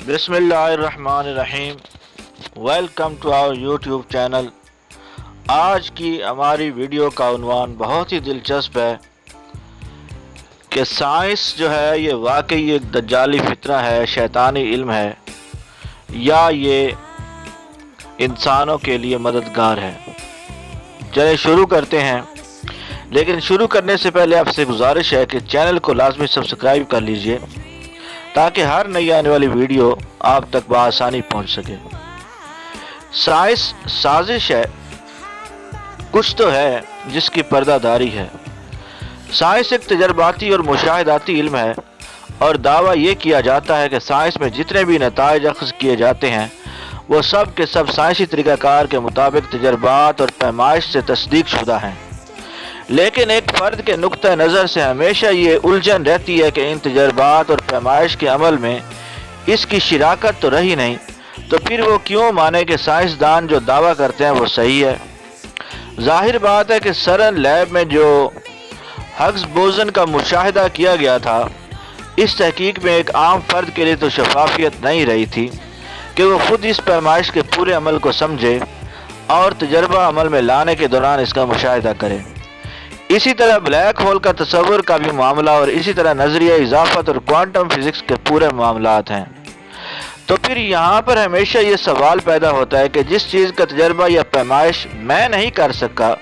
بسم اللہ الرحمن الرحیم۔ Welcome to our YouTube channel. آج کی ہماری ویڈیو کا عنوان بہت ہی دلچسپ ہے کہ سائنس جو ہے یہ واقعی ایک دجالی فطرہ ہے، شیطانی علم ہے، یا یہ انسانوں کے لیے مددگار ہے۔ چلیں شروع کرتے ہیں، لیکن شروع کرنے سے پہلے آپ سے گزارش ہے کہ چینل کو لازمی سبسکرائب کر لیجئے تاکہ ہر نئی آنے والی ویڈیو آپ تک بآسانی پہنچ سکے۔ سائنس سازش ہے، کچھ تو ہے جس کی پردہ داری ہے۔ سائنس ایک تجرباتی اور مشاہداتی علم ہے، اور دعویٰ یہ کیا جاتا ہے کہ سائنس میں جتنے بھی نتائج اخذ کیے جاتے ہیں وہ سب کے سب سائنسی طریقہ کار کے مطابق تجربات اور پیمائش سے تصدیق شدہ ہیں۔ لیکن ایک فرد کے نقطہ نظر سے ہمیشہ یہ الجھن رہتی ہے کہ ان تجربات اور پیمائش کے عمل میں اس کی شراکت تو رہی نہیں، تو پھر وہ کیوں مانے کہ سائنسدان جو دعویٰ کرتے ہیں وہ صحیح ہے؟ ظاہر بات ہے کہ سرن لیب میں جو ہگز بوزن کا مشاہدہ کیا گیا تھا، اس تحقیق میں ایک عام فرد کے لیے تو شفافیت نہیں رہی تھی کہ وہ خود اس پیمائش کے پورے عمل کو سمجھے اور تجربہ عمل میں لانے کے دوران اس کا مشاہدہ کرے۔ اسی طرح بلیک ہول کا تصور کا بھی معاملہ، اور اسی طرح نظریہ اضافت اور کوانٹم فزکس کے پورے معاملات ہیں۔ تو پھر یہاں پر ہمیشہ یہ سوال پیدا ہوتا ہے کہ جس چیز کا تجربہ یا پیمائش میں نہیں کر سکا،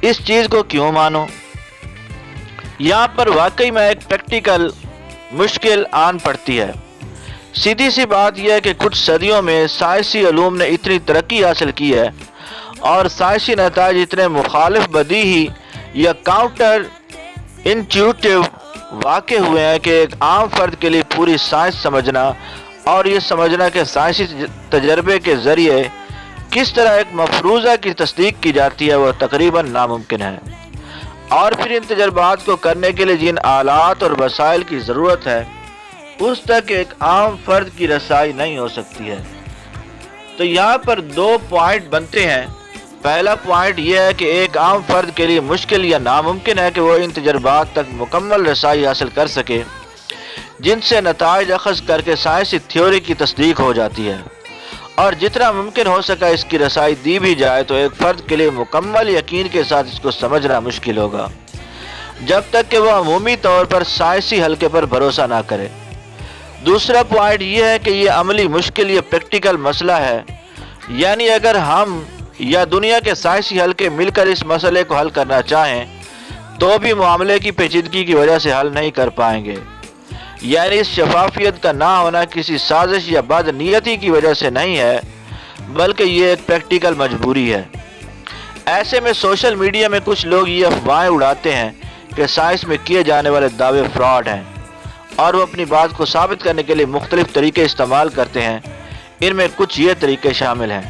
اس چیز کو کیوں مانوں؟ یہاں پر واقعی میں ایک پریکٹیکل مشکل آن پڑتی ہے۔ سیدھی سی بات یہ ہے کہ کچھ صدیوں میں سائنسی علوم نے اتنی ترقی حاصل کی ہے اور سائنسی نتائج اتنے مخالف بدیہی یا کاؤنٹر انٹیوٹیو واقع ہوئے ہیں کہ ایک عام فرد کے لیے پوری سائنس سمجھنا اور یہ سمجھنا کہ سائنسی تجربے کے ذریعے کس طرح ایک مفروضہ کی تصدیق کی جاتی ہے وہ تقریباً ناممکن ہے۔ اور پھر ان تجربات کو کرنے کے لیے جن آلات اور وسائل کی ضرورت ہے اس تک ایک عام فرد کی رسائی نہیں ہو سکتی ہے۔ تو یہاں پر دو پوائنٹ بنتے ہیں۔ پہلا پوائنٹ یہ ہے کہ ایک عام فرد کے لیے مشکل یا ناممکن ہے کہ وہ ان تجربات تک مکمل رسائی حاصل کر سکے جن سے نتائج اخذ کر کے سائنسی تھیوری کی تصدیق ہو جاتی ہے، اور جتنا ممکن ہو سکا اس کی رسائی دی بھی جائے تو ایک فرد کے لیے مکمل یقین کے ساتھ اس کو سمجھنا مشکل ہوگا جب تک کہ وہ عمومی طور پر سائنسی حلقے پر بھروسہ نہ کرے۔ دوسرا پوائنٹ یہ ہے کہ یہ عملی مشکل یا پریکٹیکل مسئلہ ہے، یعنی اگر ہم یا دنیا کے سائنسی حلقے مل کر اس مسئلے کو حل کرنا چاہیں تو بھی معاملے کی پیچیدگی کی وجہ سے حل نہیں کر پائیں گے۔ یعنی اس شفافیت کا نہ ہونا کسی سازش یا بد نیتی کی وجہ سے نہیں ہے، بلکہ یہ ایک پریکٹیکل مجبوری ہے۔ ایسے میں سوشل میڈیا میں کچھ لوگ یہ افواہیں اڑاتے ہیں کہ سائنس میں کیے جانے والے دعوے فراڈ ہیں، اور وہ اپنی بات کو ثابت کرنے کے لیے مختلف طریقے استعمال کرتے ہیں۔ ان میں کچھ یہ طریقے شامل ہیں: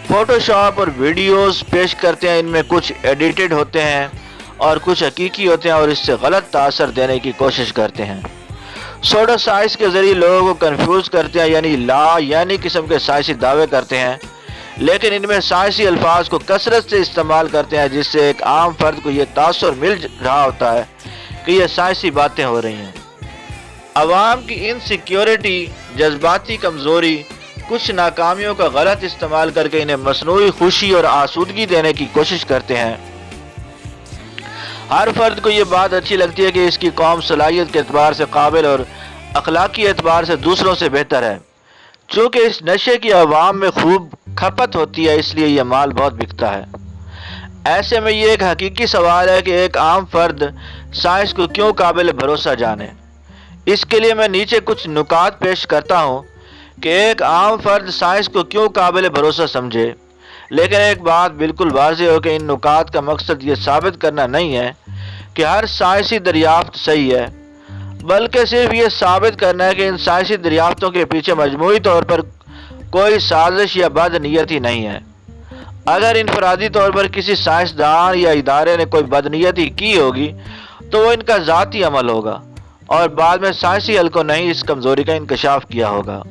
فوٹو شاپ اور ویڈیوز پیش کرتے ہیں، ان میں کچھ ایڈیٹڈ ہوتے ہیں اور کچھ حقیقی ہوتے ہیں، اور اس سے غلط تاثر دینے کی کوشش کرتے ہیں۔ سوڈو سائنس کے ذریعے لوگوں کو کنفیوز کرتے ہیں، یعنی یعنی قسم کے سائنسی دعوے کرتے ہیں، لیکن ان میں سائنسی الفاظ کو کثرت سے استعمال کرتے ہیں جس سے ایک عام فرد کو یہ تاثر مل رہا ہوتا ہے کہ یہ سائنسی باتیں ہو رہی ہیں۔ عوام کی انسیکیورٹی، جذباتی کمزوری، کچھ ناکامیوں کا غلط استعمال کر کے انہیں مصنوعی خوشی اور آسودگی دینے کی کوشش کرتے ہیں۔ ہر فرد کو یہ بات اچھی لگتی ہے کہ اس کی قوم صلاحیت کے اعتبار سے قابل اور اخلاقی اعتبار سے دوسروں سے بہتر ہے۔ چونکہ اس نشے کی عوام میں خوب کھپت ہوتی ہے، اس لیے یہ مال بہت بکتا ہے۔ ایسے میں یہ ایک حقیقی سوال ہے کہ ایک عام فرد سائنس کو کیوں قابل بھروسہ جانے۔ اس کے لیے میں نیچے کچھ نکات پیش کرتا ہوں کہ ایک عام فرد سائنس کو کیوں قابل بھروسہ سمجھے، لیکن ایک بات بالکل واضح ہو کہ ان نکات کا مقصد یہ ثابت کرنا نہیں ہے کہ ہر سائنسی دریافت صحیح ہے، بلکہ صرف یہ ثابت کرنا ہے کہ ان سائنسی دریافتوں کے پیچھے مجموعی طور پر کوئی سازش یا بد نیتی نہیں ہے۔ اگر انفرادی طور پر کسی سائنسدان یا ادارے نے کوئی بد نیتی کی ہوگی تو وہ ان کا ذاتی عمل ہوگا، اور بعد میں سائنسی حلقوں نے ہی اس کمزوری کا انکشاف کیا ہوگا۔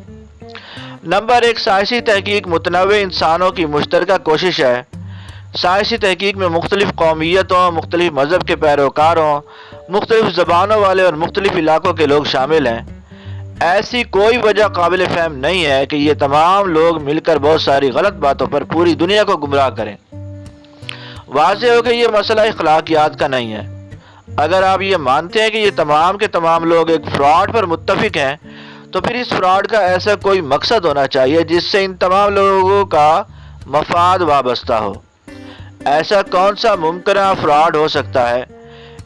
نمبر ایک، سائنسی تحقیق متنوع انسانوں کی مشترکہ کوشش ہے۔ سائنسی تحقیق میں مختلف قومیتوں، مختلف مذہب کے پیروکاروں، مختلف زبانوں والے اور مختلف علاقوں کے لوگ شامل ہیں۔ ایسی کوئی وجہ قابل فہم نہیں ہے کہ یہ تمام لوگ مل کر بہت ساری غلط باتوں پر پوری دنیا کو گمراہ کریں۔ واضح ہو کہ یہ مسئلہ اخلاقیات کا نہیں ہے۔ اگر آپ یہ مانتے ہیں کہ یہ تمام کے تمام لوگ ایک فراڈ پر متفق ہیں تو پھر اس فراڈ کا ایسا کوئی مقصد ہونا چاہیے جس سے ان تمام لوگوں کا مفاد وابستہ ہو۔ ایسا کون سا ممکنہ فراڈ ہو سکتا ہے؟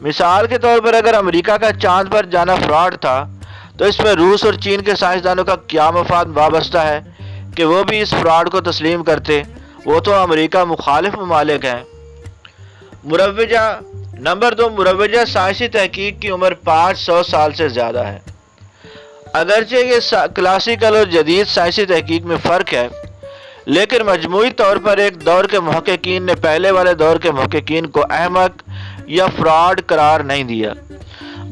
مثال کے طور پر اگر امریکہ کا چاند پر جانا فراڈ تھا تو اس میں روس اور چین کے سائنسدانوں کا کیا مفاد وابستہ ہے کہ وہ بھی اس فراڈ کو تسلیم کرتے؟ وہ تو امریکہ مخالف ممالک ہیں۔ مروجہ نمبر 2، مروجہ سائنسی تحقیق کی عمر 500 سال سے زیادہ ہے۔ اگرچہ یہ کلاسیکل اور جدید سائنسی تحقیق میں فرق ہے، لیکن مجموعی طور پر ایک دور کے محققین نے پہلے والے دور کے محققین کو احمق یا فراڈ قرار نہیں دیا،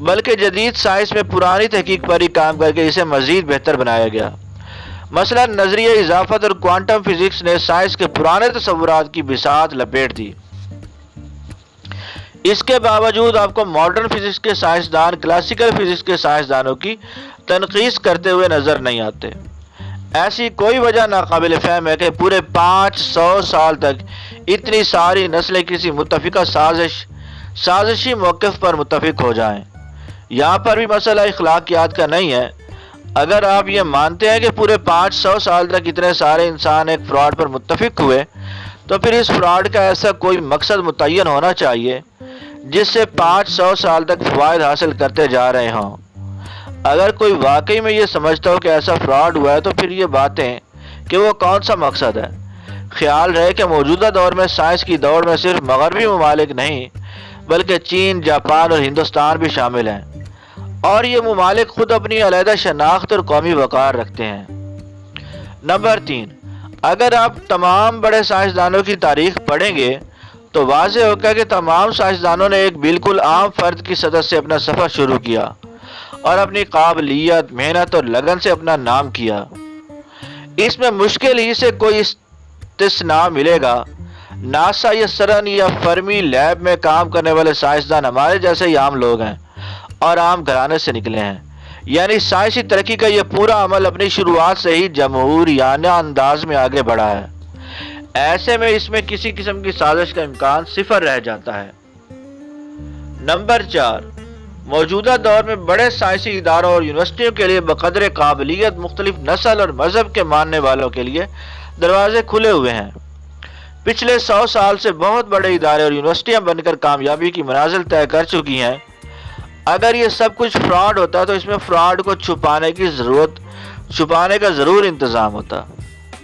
بلکہ جدید سائنس میں پرانی تحقیق پر ہی کام کر کے اسے مزید بہتر بنایا گیا۔ مثلا نظریہ اضافت اور کوانٹم فزکس نے سائنس کے پرانے تصورات کی بساط لپیٹ دی۔ اس کے باوجود آپ کو ماڈرن فزکس کے سائنسدان کلاسیکل فزکس کے سائنسدانوں کی تنقید کرتے ہوئے نظر نہیں آتے۔ ایسی کوئی وجہ ناقابل فہم ہے کہ پورے 500 سال تک اتنی ساری نسلیں کسی متفقہ سازشی موقف پر متفق ہو جائیں۔ یہاں پر بھی مسئلہ اخلاقیات کا نہیں ہے۔ اگر آپ یہ مانتے ہیں کہ پورے 500 سال تک اتنے سارے انسان ایک فراڈ پر متفق ہوئے تو پھر اس فراڈ کا ایسا کوئی مقصد متعین ہونا چاہیے جس سے 500 سال تک فوائد حاصل کرتے جا رہے ہوں۔ اگر کوئی واقعی میں یہ سمجھتا ہو کہ ایسا فراڈ ہوا ہے تو پھر یہ باتیں کہ وہ کون سا مقصد ہے۔ خیال رہے کہ موجودہ دور میں سائنس کی دوڑ میں صرف مغربی ممالک نہیں بلکہ چین، جاپان اور ہندوستان بھی شامل ہیں، اور یہ ممالک خود اپنی علیحدہ شناخت اور قومی وقار رکھتے ہیں۔ نمبر 3، اگر آپ تمام بڑے سائنسدانوں کی تاریخ پڑھیں گے تو واضح ہوگا کہ تمام سائنسدانوں نے ایک بالکل عام فرد کی سطح سے اپنا سفر شروع کیا اور اپنی قابلیت، محنت اور لگن سے اپنا نام کیا۔ اس میں مشکل ہی سے کوئی استثناء ملے گا۔ ناسا یا سرن یا فرمی لیب میں کام کرنے والے سائنسدان ہمارے جیسے ہی عام لوگ ہیں اور عام گھرانے سے نکلے ہیں، یعنی سائنسی ترقی کا یہ پورا عمل اپنی شروعات سے ہی جمہوریانہ انداز میں آگے بڑھا ہے۔ ایسے میں اس میں کسی قسم کی سازش کا امکان صفر رہ جاتا ہے۔ نمبر 4، موجودہ دور میں بڑے سائنسی اداروں اور یونیورسٹیوں کے لیے بقدر قابلیت مختلف نسل اور مذہب کے ماننے والوں کے لیے دروازے کھلے ہوئے ہیں۔ پچھلے 100 سال سے بہت بڑے ادارے اور یونیورسٹیاں بن کر کامیابی کی منازل طے کر چکی ہیں۔ اگر یہ سب کچھ فراڈ ہوتا تو اس میں فراڈ کو چھپانے کا ضرور انتظام ہوتا۔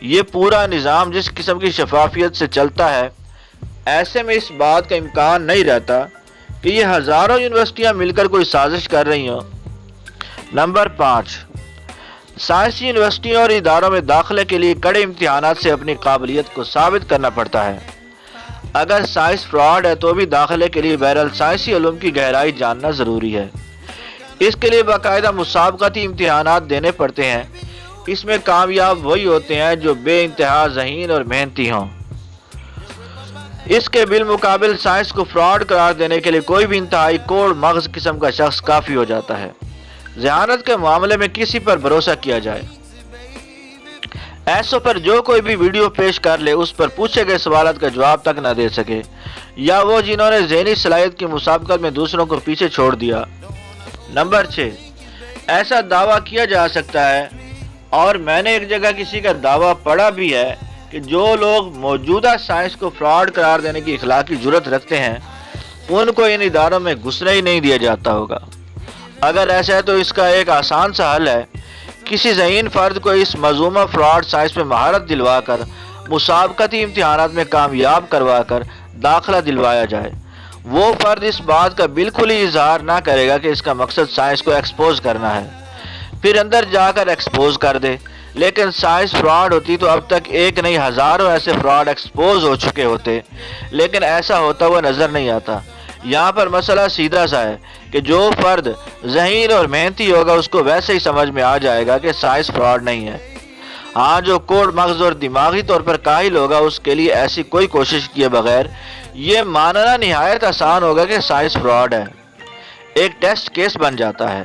یہ پورا نظام جس قسم کی شفافیت سے چلتا ہے، ایسے میں اس بات کا امکان نہیں رہتا کہ یہ ہزاروں یونیورسٹیاں مل کر کوئی سازش کر رہی ہوں۔ نمبر 5، سائنسی یونیورسٹیوں اور اداروں میں داخلے کے لیے کڑے امتحانات سے اپنی قابلیت کو ثابت کرنا پڑتا ہے۔ اگر سائنس فراڈ ہے تو بھی داخلے کے لیے بہرحال سائنسی علوم کی گہرائی جاننا ضروری ہے۔ اس کے لیے باقاعدہ مسابقتی امتحانات دینے پڑتے ہیں۔ اس میں کامیاب وہی ہوتے ہیں جو بے انتہا ذہین اور محنتی ہوں۔ اس کے بالمقابل سائنس کو فراڈ قرار دینے کے لیے کوئی بھی انتہائی کوڑ مغز قسم کا شخص کافی ہو جاتا ہے۔ ذہانت کے معاملے میں کسی پر بھروسہ کیا جائے، ایسوں پر جو کوئی بھی ویڈیو پیش کر لے اس پر پوچھے گئے سوالات کا جواب تک نہ دے سکے، یا وہ جنہوں نے ذہنی صلاحیت کی مسابقت میں دوسروں کو پیچھے چھوڑ دیا۔ نمبر 6، ایسا دعویٰ کیا جا سکتا ہے، اور میں نے ایک جگہ کسی کا دعویٰ پڑھا بھی ہے، کہ جو لوگ موجودہ سائنس کو فراڈ قرار دینے کی اخلاقی جرت رکھتے ہیں ان کو ان اداروں میں گھسنے ہی نہیں دیا جاتا ہوگا۔ اگر ایسا ہے تو اس کا ایک آسان سا حل ہے، کسی ذہین فرد کو اس منظومہ فراڈ سائنس میں مہارت دلوا کر مسابقتی امتحانات میں کامیاب کروا کر داخلہ دلوایا جائے۔ وہ فرد اس بات کا بالکل ہی اظہار نہ کرے گا کہ اس کا مقصد سائنس کو ایکسپوز کرنا ہے، پھر اندر جا کر ایکسپوز کر دے۔ لیکن سائنس فراڈ ہوتی تو اب تک ایک نہیں ہزاروں ایسے فراڈ ایکسپوز ہو چکے ہوتے، لیکن ایسا ہوتا ہوا نظر نہیں آتا۔ یہاں پر مسئلہ سیدھا سا ہے کہ جو فرد ذہین اور محنتی ہوگا اس کو ویسے ہی سمجھ میں آ جائے گا کہ سائنس فراڈ نہیں ہے۔ ہاں، جو کوڑ مغز اور دماغی طور پر کاہل ہوگا اس کے لیے ایسی کوئی کوشش کیے بغیر یہ ماننا نہایت آسان ہوگا کہ سائنس فراڈ ہے، ایک ٹیسٹ کیس بن جاتا ہے۔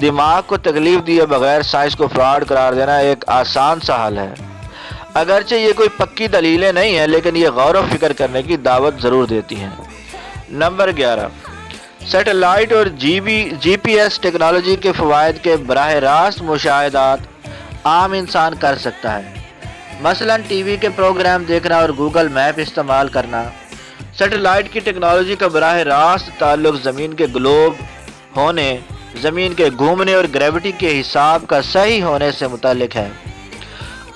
دماغ کو تکلیف دیے بغیر سائنس کو فراڈ قرار دینا ایک آسان سا حل ہے۔ اگرچہ یہ کوئی پکی دلیلیں نہیں ہیں، لیکن یہ غور و فکر کرنے کی دعوت ضرور دیتی ہیں۔ نمبر 11، سیٹلائٹ اور جی پی ایس ٹیکنالوجی کے فوائد کے براہ راست مشاہدات عام انسان کر سکتا ہے۔ مثلاً ٹی وی کے پروگرام دیکھنا اور گوگل میپ استعمال کرنا۔ سیٹلائٹ کی ٹیکنالوجی کا براہ راست تعلق زمین کے گلوب ہونے، زمین کے گھومنے اور گریوٹی کے حساب کا صحیح ہونے سے متعلق ہے۔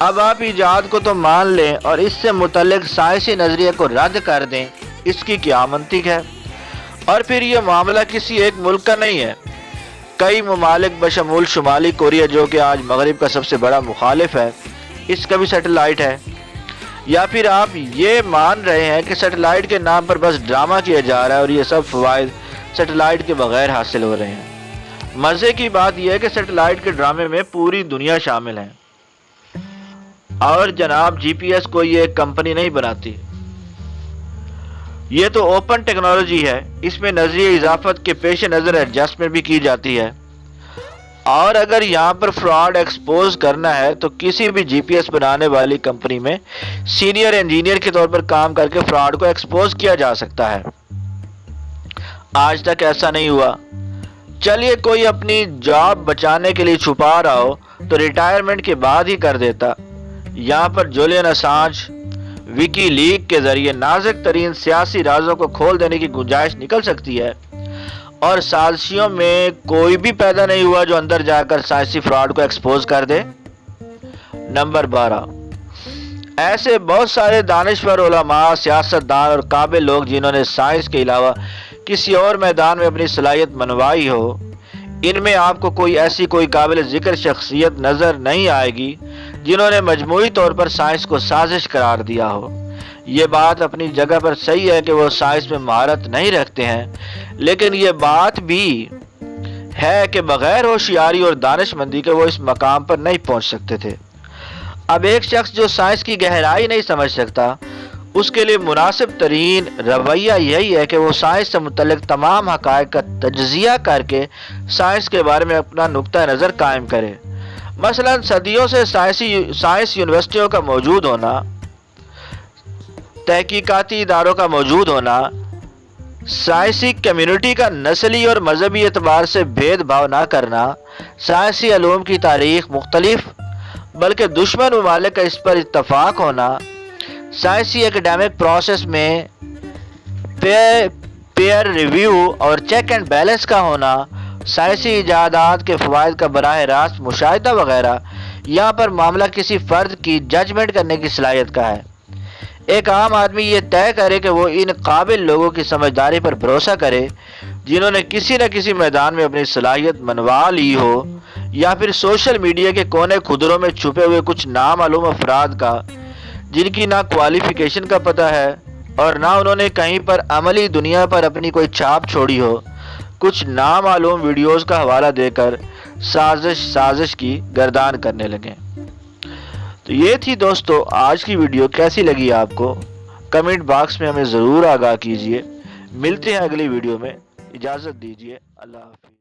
اب آپ ایجاد کو تو مان لیں اور اس سے متعلق سائنسی نظریے کو رد کر دیں، اس کی کیا منطق ہے؟ اور پھر یہ معاملہ کسی ایک ملک کا نہیں ہے، کئی ممالک بشمول شمالی کوریا جو کہ آج مغرب کا سب سے بڑا مخالف ہے، اس کا بھی سیٹلائٹ ہے۔ یا پھر آپ یہ مان رہے ہیں کہ سیٹلائٹ کے نام پر بس ڈرامہ کیا جا رہا ہے اور یہ سب فوائد سیٹلائٹ کے بغیر حاصل ہو رہے ہیں۔ مزے کی بات یہ ہے کہ سیٹلائٹ کے ڈرامے میں پوری دنیا شامل ہے، اور جناب جی پی ایس کوئی ایک کمپنی نہیں بناتی، یہ تو اوپن ٹیکنالوجی ہے۔ اس میں نظریہ اضافت کے پیش نظر ایڈجسٹمنٹ بھی کی جاتی ہے، اور اگر یہاں پر فراڈ ایکسپوز کرنا ہے تو کسی بھی جی پی ایس بنانے والی کمپنی میں سینئر انجینئر کے طور پر کام کر کے فراڈ کو ایکسپوز کیا جا سکتا ہے۔ آج تک ایسا نہیں ہوا۔ چلیے کوئی اپنی جاب بچانے کے لیے چھپا رہا ہو تو ریٹائرمنٹ کے بعد ہی کر دیتا۔ یہاں پر جولین اسانج وکی لیک کے ذریعے نازک ترین سیاسی رازوں کو کھول دینے کی گنجائش نکل سکتی ہے، اور سازشیوں میں کوئی بھی پیدا نہیں ہوا جو اندر جا کر سائنسی فراڈ کو ایکسپوز کر دے۔ نمبر 12، ایسے بہت سارے دانشور علماء، سیاستدان اور قابل لوگ جنہوں نے سائنس کے علاوہ کسی اور میدان میں اپنی صلاحیت منوائی ہو، ان میں آپ کو کوئی قابل ذکر شخصیت نظر نہیں آئے گی جنہوں نے مجموعی طور پر سائنس کو سازش قرار دیا ہو۔ یہ بات اپنی جگہ پر صحیح ہے کہ وہ سائنس میں مہارت نہیں رکھتے ہیں، لیکن یہ بات بھی ہے کہ بغیر ہوشیاری اور دانش مندی کے وہ اس مقام پر نہیں پہنچ سکتے تھے۔ اب ایک شخص جو سائنس کی گہرائی نہیں سمجھ سکتا، اس کے لیے مناسب ترین رویہ یہی ہے کہ وہ سائنس سے متعلق تمام حقائق کا تجزیہ کر کے سائنس کے بارے میں اپنا نقطہ نظر قائم کرے۔ مثلا صدیوں سے سائنس یونیورسٹیوں کا موجود ہونا، تحقیقاتی اداروں کا موجود ہونا، سائنسی کمیونٹی کا نسلی اور مذہبی اعتبار سے بھید بھاؤ نہ کرنا، سائنسی علوم کی تاریخ مختلف بلکہ دشمن ممالک کا اس پر اتفاق ہونا، سائنسی ایکڈیمک پروسیس میں پیئر ریویو اور چیک اینڈ بیلنس کا ہونا، سائنسی ایجادات کے فوائد کا براہ راست مشاہدہ وغیرہ، یہاں پر معاملہ کسی فرد کی ججمنٹ کرنے کی صلاحیت کا ہے۔ ایک عام آدمی یہ طے کرے کہ وہ ان قابل لوگوں کی سمجھداری پر بھروسہ کرے جنہوں نے کسی نہ کسی میدان میں اپنی صلاحیت منوا لی ہو، یا پھر سوشل میڈیا کے کونے خدروں میں چھپے ہوئے کچھ نامعلوم افراد کا جن کی نہ کوالیفیکیشن کا پتہ ہے اور نہ انہوں نے کہیں پر عملی دنیا پر اپنی کوئی چھاپ چھوڑی ہو، کچھ نامعلوم ویڈیوز کا حوالہ دے کر سازش کی گردان کرنے لگے۔ تو یہ تھی دوستو آج کی ویڈیو، کیسی لگی آپ کو کمنٹ باکس میں ہمیں ضرور آگاہ کیجیے۔ ملتے ہیں اگلی ویڈیو میں، اجازت دیجیے، اللہ حافظ۔